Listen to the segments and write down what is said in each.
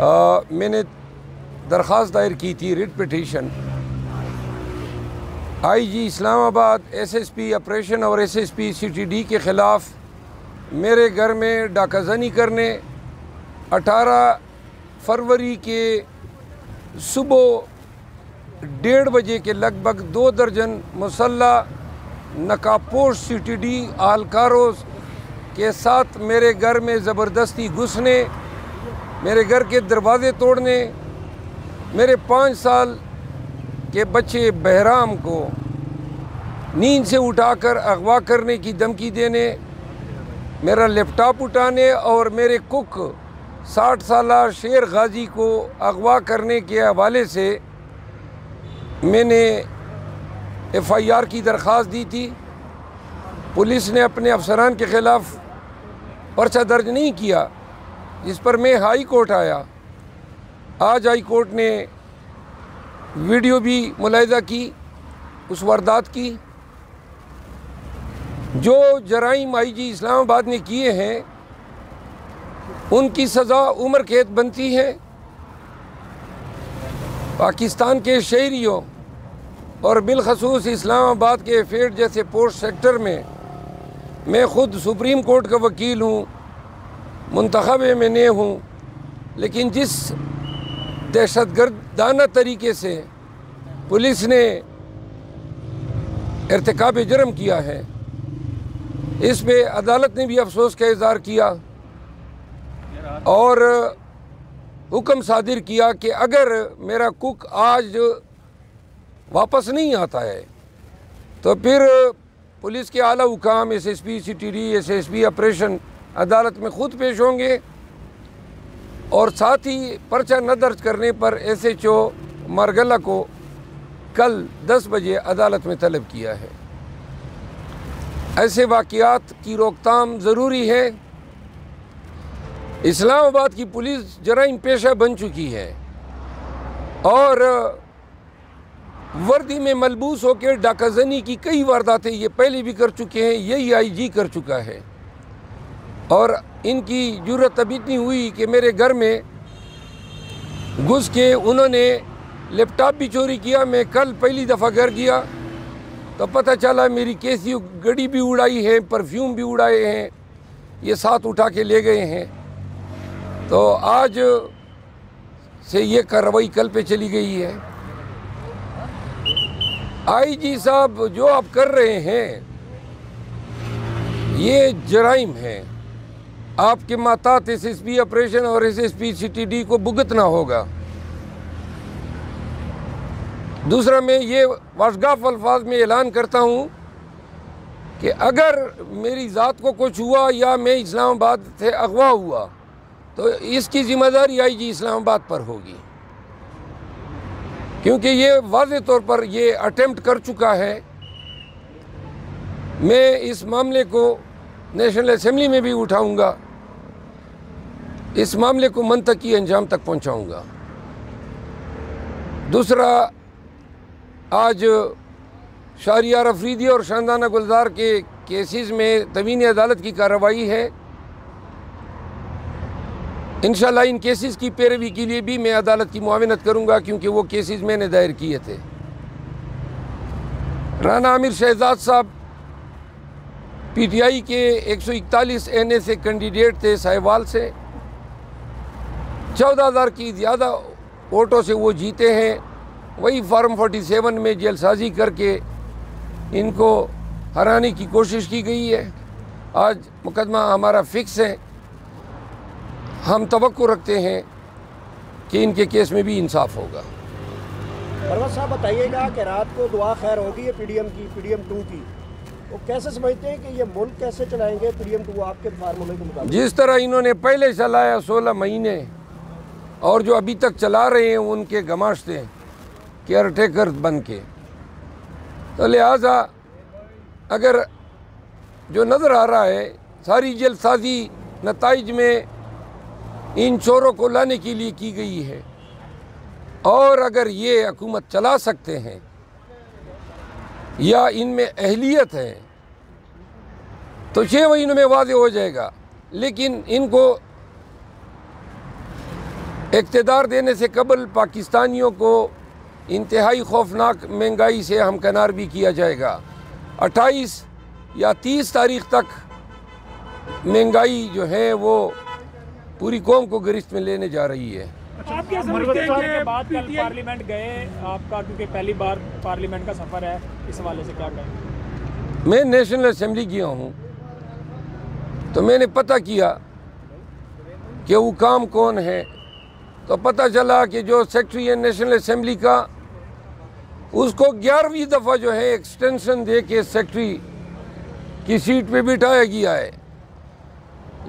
मैंने दरख्वास्त दायर की थी, writ petition, IG Islamabad, SSP operation और एसएसपी सीटीडी के ख़िलाफ़ मेरे घर में डाकाज़नी करने 18 फरवरी के सुबह 1:30 बजे के लगभग 2 दर्जन मुसल्लह नकाबपोश सीटीडी आहलकारों के साथ मेरे घर में ज़बरदस्ती घुसने, मेरे घर के दरवाज़े तोड़ने, मेरे 5 साल के बच्चे बहराम को नींद से उठाकर अगवा करने की धमकी देने, मेरा लैपटॉप उठाने और मेरे कुक 60 साला शेर गाजी को अगवा करने के हवाले से मैंने FIR की दरख्वास्त दी थी। पुलिस ने अपने अफसरान के ख़िलाफ़ पर्चा दर्ज नहीं किया, जिस पर मैं हाई कोर्ट आया। आज हाई कोर्ट ने वीडियो भी मुलाहिज़ा की उस वारदात की। जो जराइम आईजी इस्लामाबाद ने किए हैं उनकी सज़ा उम्र कैद बनती है। पाकिस्तान के शहरियों और बिलखसूस इस्लामाबाद के फेड जैसे पोस्ट सेक्टर में मैं ख़ुद सुप्रीम कोर्ट का वकील हूँ, मुंतखब एमएनए हूँ, लेकिन जिस दहशतगर्दाना तरीके से पुलिस ने इर्तिकाब जुर्म किया है, इस पे अदालत ने भी अफसोस का इज़हार किया और हुक्म सादिर किया कि अगर मेरा कुक आज वापस नहीं आता है तो फिर पुलिस के आला हुकाम SSP CTD SSP ऑपरेशन अदालत में ख़ुद पेश होंगे और साथ ही पर्चा न दर्ज करने पर SHO मारगला को कल 10 बजे अदालत में तलब किया है। ऐसे वाक़यात की रोकथाम ज़रूरी है। इस्लामाबाद की पुलिस जराइम पेशा बन चुकी है और वर्दी में मलबूस होकर डाकाज़नी की कई वारदातें ये पहले भी कर चुके हैं, यही IG कर चुका है। और इनकी जुर्रत अभी इतनी हुई कि मेरे घर में घुस के उन्होंने लैपटॉप भी चोरी किया। मैं कल पहली दफ़ा घर गया तो पता चला मेरी कैसी गड़ी भी उड़ाई है, परफ्यूम भी उड़ाए हैं, ये साथ उठा के ले गए हैं। तो आज से ये कार्रवाई कल पे चली गई है। IG साहब, जो आप कर रहे हैं ये जराइम है। आपके मातात SSP ऑपरेशन और SSP CTD को भुगतना होगा। दूसरा, मैं ये वाशगाफ अल्फाज में ऐलान करता हूँ कि अगर मेरी ज़ात को कुछ हुआ या मैं इस्लामाबाद से अगवा हुआ तो इसकी ज़िम्मेदारी IG इस्लामाबाद पर होगी, क्योंकि ये वाज़े तौर पर ये अटेम्प्ट कर चुका है। मैं इस मामले को नेशनल असेंबली में भी उठाऊंगा, इस मामले को मंतकी अंजाम तक पहुंचाऊंगा। दूसरा, आज शाहरियार अफरीदी और शानदाना गुलजार के केसेस में तवीनी अदालत की कार्रवाई है। इंशाल्लाह इन केसेस की पैरवी के लिए भी मैं अदालत की मुआविनत करूंगा, क्योंकि वो केसेस मैंने दायर किए थे। राना आमिर शहजाद साहब PTI के 141 NA से कैंडिडेट थे साहिवाल से। 14,000 की ज़्यादा वोटों से वो जीते हैं। वही फार्म 47 में जेलसाजी करके इनको हराने की कोशिश की गई है। आज मुकदमा हमारा फिक्स है। हम तवक्को रखते हैं कि इनके केस में भी इंसाफ होगा। परवेज़ साहब, बताइएगा कि रात को दुआ खैर होगी है PDM की, PDM 2 की, वो कैसे समझते हैं कि ये मुल्क कैसे चलाएंगे PDM 2 आपके फार्मूले के मुताबिक? जिस तरह इन्होंने पहले चलाया 16 महीने और जो अभी तक चला रहे हैं उनके गमाश्ते केयर टेकर बन के, तो लिहाजा अगर जो नज़र आ रहा है सारी जल्दसाजी नताइज में इन चोरों को लाने के लिए की गई है, और अगर ये हुकूमत चला सकते हैं या इनमें अहलियत है तो 6 महीनों में वाज़े हो जाएगा। लेकिन इनको इक़्तिदार देने से कबल पाकिस्तानियों को इंतहाई खौफनाक महंगाई से हमकनार भी किया जाएगा। 28 या 30 तारीख तक महंगाई जो है वो पूरी कौम को गिरफ्त में लेने जा रही है। आप क्या समझते हैं कि बाद कल पार्लियामेंट गए आपका, क्योंकि पहली बार पार्लियामेंट का सफ़र है, इस हवाले से क्या कहें? मैं नेशनल असेंबली गया हूँ तो मैंने पता किया कि वो काम कौन है, तो पता चला कि जो सेक्रेटरी है नेशनल असेंबली का, उसको 11वीं दफ़ा जो है एक्सटेंशन दे के सेक्रेटरी की सीट पे बिठाया गया है।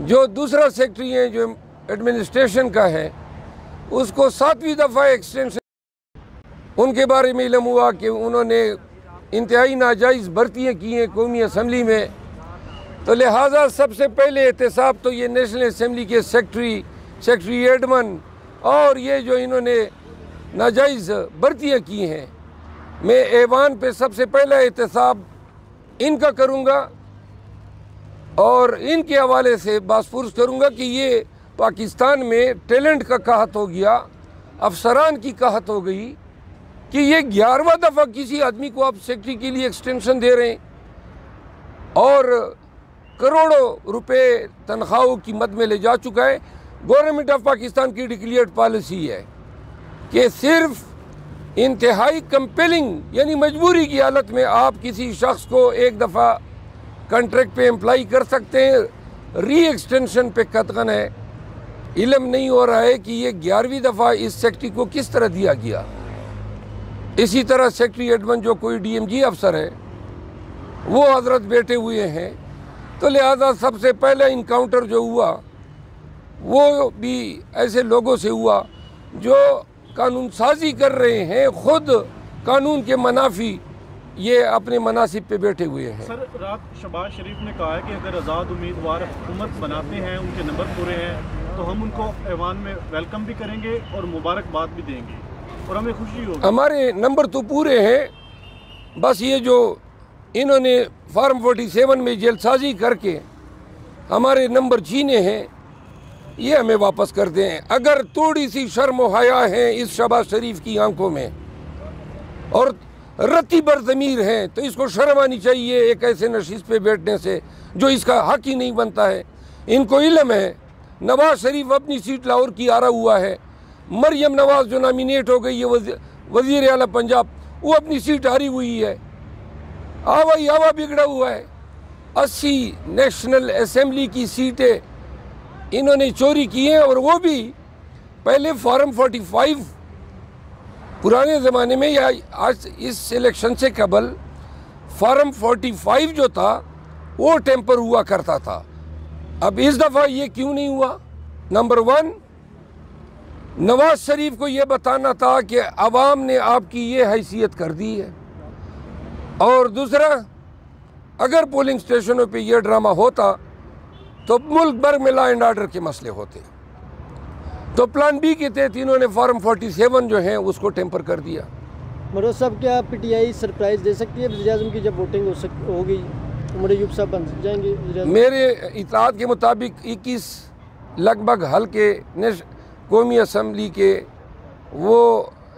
जो दूसरा सेक्रेटरी है जो एडमिनिस्ट्रेशन का है, उसको 7वीं दफ़ा एक्सटेंशन, उनके बारे में इल्म हुआ कि उन्होंने इंतहाई नाजायज़ भर्तियाँ की हैं कौमी असम्बली में। तो लिहाजा सबसे पहले एहतसाब तो ये नेशनल असम्बली के सेक्रेटरी एडमन और ये जो इन्होंने नाजायज़ भर्तियाँ की हैं, मैं ऐवान पे सबसे पहला एहतसाब इनका करूँगा और इनके हवाले से बासपुरस करूँगा कि ये पाकिस्तान में टैलेंट का कहत हो गया, अफसरान की कहत हो गई कि ये 11वां दफ़ा किसी आदमी को आप सेक्रेटरी के लिए एक्सटेंशन दे रहे हैं और करोड़ों रुपए तनख्वाहों की मद में ले जा चुका है। गवर्नमेंट ऑफ पाकिस्तान की डिक्लेयर्ड पॉलिसी है कि सिर्फ इंतहाई कंपेलिंग यानी मजबूरी की हालत में आप किसी शख्स को एक दफ़ा कॉन्ट्रैक्ट पे एम्प्लाई कर सकते हैं, री एक्सटेंशन पे कतगन है। इल्म नहीं हो रहा है कि ये 11वीं दफ़ा इस सेक्रेटरी को किस तरह दिया गया। इसी तरह सेक्रेटरी एडमन जो कोई DMG अफसर है वो हजरत बैठे हुए हैं, तो लिहाजा सबसे पहला इनकाउंटर जो हुआ वो भी ऐसे लोगों से हुआ जो कानून साजी कर रहे हैं, खुद कानून के मनाफी ये अपने मनासिब पे बैठे हुए हैं। सर, रात शहबाज शरीफ ने कहा है कि अगर आज़ाद उम्मीदवार हुकूमत बनाते हैं, उनके नंबर पूरे हैं, तो हम उनको ऐवान में वेलकम भी करेंगे और मुबारकबाद भी देंगे और हमें खुशी होगी। हमारे नंबर तो पूरे हैं, बस ये जो इन्होंने फार्म 47 में जेलसाजी करके हमारे नंबर छीने हैं, ये हमें वापस कर दें। अगर थोड़ी सी शर्म व हया है इस शहबाज शरीफ की आंखों में और रत्ती बर ज़मीर हैं, तो इसको शर्म आनी चाहिए एक ऐसे नशीस पे बैठने से जो इसका हक ही नहीं बनता है। इनको इल्म है नवाज शरीफ अपनी सीट लाहौर की हारा हुआ है, मरियम नवाज जो नॉमिनेट हो गई है वज़ीर आला पंजाब, वो अपनी सीट हारी हुई है। आवा बिगड़ा हुआ है। 80 नेशनल असेंबली की सीटें इन्होंने चोरी की हैं और वो भी पहले फार्म 45 पुराने ज़माने में या आज इस इलेक्शन से कबल फार्म 45 जो था वो टेम्पर हुआ करता था। अब इस दफ़ा ये क्यों नहीं हुआ? नंबर 1, नवाज शरीफ को ये बताना था कि अवाम ने आपकी ये हैसियत कर दी है, और दूसरा अगर पोलिंग स्टेशनों पे ये ड्रामा होता तो मुल्क भर में लॉ एंड ऑर्डर के मसले होते। तो प्लान बी के तहत इन्होंने फार्म 47 जो है उसको टेम्पर कर दिया। मरोज साहब, क्या PTI सरप्राइज़ दे सकती है वज़ीर-ए-आज़म की जब वोटिंग होगी तो मरीयूब साहब बन जाएंगे? मेरे इत्तलात के मुताबिक 21 लगभग हल्के कौमी असम्बली के वो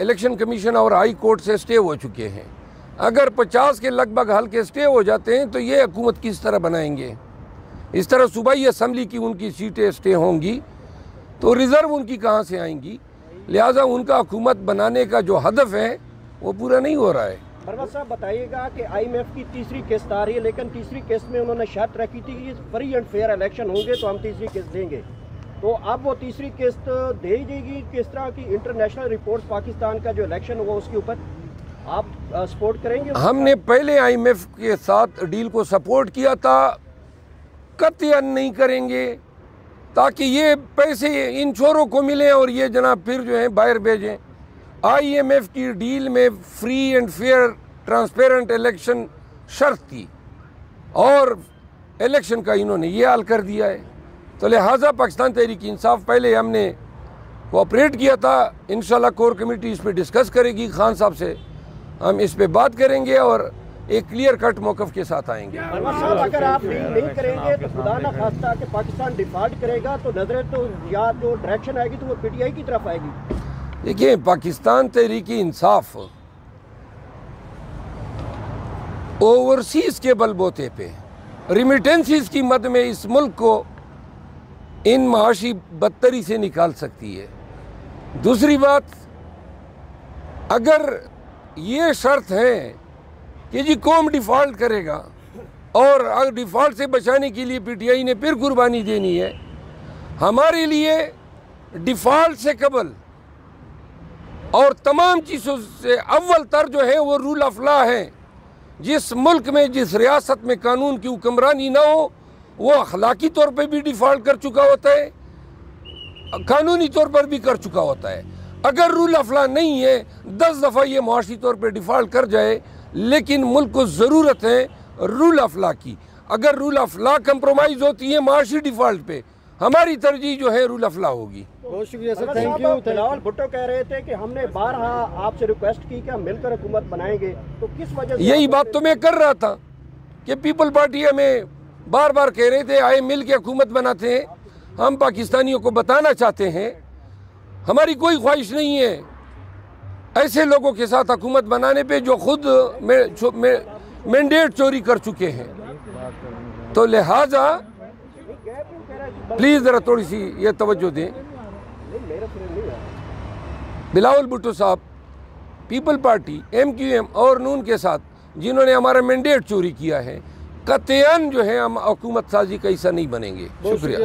इलेक्शन कमीशन और हाई कोर्ट से स्टे हो चुके हैं। अगर 50 के लगभग हल्के स्टे हो जाते हैं तो ये हुकूमत किस तरह बनाएंगे? इस तरह सूबाई असम्बली की उनकी सीटें स्टे होंगी तो रिज़र्व उनकी कहाँ से आएंगी? लिहाजा उनका हुकूमत बनाने का जो हदफ है वो पूरा नहीं हो रहा है। बरवत साहब, बताइएगा कि IMF की तीसरी किस्त आ रही है, लेकिन तीसरी किस्त में उन्होंने शर्त रखी थी कि फ्री एंड फेयर इलेक्शन होंगे तो हम तीसरी किस्त देंगे। तो अब वो तीसरी किस्त दे जाएगी? किस तरह की इंटरनेशनल रिपोर्ट्स पाकिस्तान का जो इलेक्शन होगा उसके ऊपर आप सपोर्ट करेंगे? हमने पहले IMF के साथ डील को सपोर्ट किया था, कतई नहीं करेंगे ताकि ये पैसे इन चोरों को मिले और ये जनाब फिर जो है बाहर भेजें। IMF की डील में free and fair transparent election शर्त थी और इलेक्शन का इन्होंने ये हाल कर दिया है। तो लिहाजा पाकिस्तान तहरीक इंसाफ पहले हमने कोऑपरेट किया था, इंशाल्लाह कोर कमेटी इस पर डिस्कस करेगी, खान साहब से हम इस पे बात करेंगे और एक क्लियर कट मौक़िफ़ के साथ आएंगे। परवेज़ साहब, अगर आप डील नहीं करेंगे तो खुदा ना खास्ता कि पाकिस्तान डिफॉल्ट करेगा तो नजरें तो या जो डायरेक्शन आएगी तो वो पीटीआई की तरफ आएगी। देखिए, पाकिस्तान तहरीक इंसाफ ओवरसीज़ के बलबूते पे रिमिटेंसीज की मद में इस मुल्क को इन माशी बदतरी से निकाल सकती है। दूसरी बात, अगर ये शर्त है कि जी कौम डिफ़ॉल्ट करेगा और डिफ़ॉल्ट से बचाने के लिए पीटीआई ने फिर कुर्बानी देनी है, हमारे लिए डिफ़ॉल्ट से कबल और तमाम चीज़ों से अव्वल तर जो है वो रूल ऑफ लॉ है। जिस मुल्क में, जिस रियासत में कानून की हुक्मरानी ना हो, वो अखलाकी तौर पे भी डिफ़ॉल्ट कर चुका होता है, कानूनी तौर पर भी कर चुका होता है। अगर रूल ऑफ लॉ नहीं है, 10 दफ़ा ये मुआशी तौर पे डिफ़ॉल्ट कर जाए, लेकिन मुल्क को ज़रूरत है रूल ऑफ लॉ की। अगर रूल ऑफ लॉ कंप्रोमाइज़ होती है मुआशी डिफ़ॉल्ट पे, हमारी तरजीह जो है रूल ऑफ लॉ होगी। बहुत शुक्रिया सर, परवेज़ थैंक साहब, यू। बिलावल भुट्टो कह रहे थे कि हमने बारहा आपसे रिक्वेस्ट की कि हम मिलकर हुकूमत बनाएंगे, तो किस वजह से? यही बात तो मैं कर रहा था कि पीपल पार्टी हमें बार बार कह रहे थे आए मिल के हुकूमत बनाते हैं। हम पाकिस्तानियों को बताना चाहते हैं हमारी कोई ख्वाहिश नहीं है ऐसे लोगों के साथ हुकूमत बनाने पे जो खुद मैंडेट चोरी कर चुके हैं। तो लिहाजा प्लीज़ ज़रा थोड़ी सी ये तवज्जो दें। बिलावल भुट्टो साहब पीपल पार्टी, MQM और नून के साथ जिन्होंने हमारा मैंडेट चोरी किया है, कतईन जो है हम हुकूमत साजी का हिस्सा नहीं बनेंगे। शुक्रिया।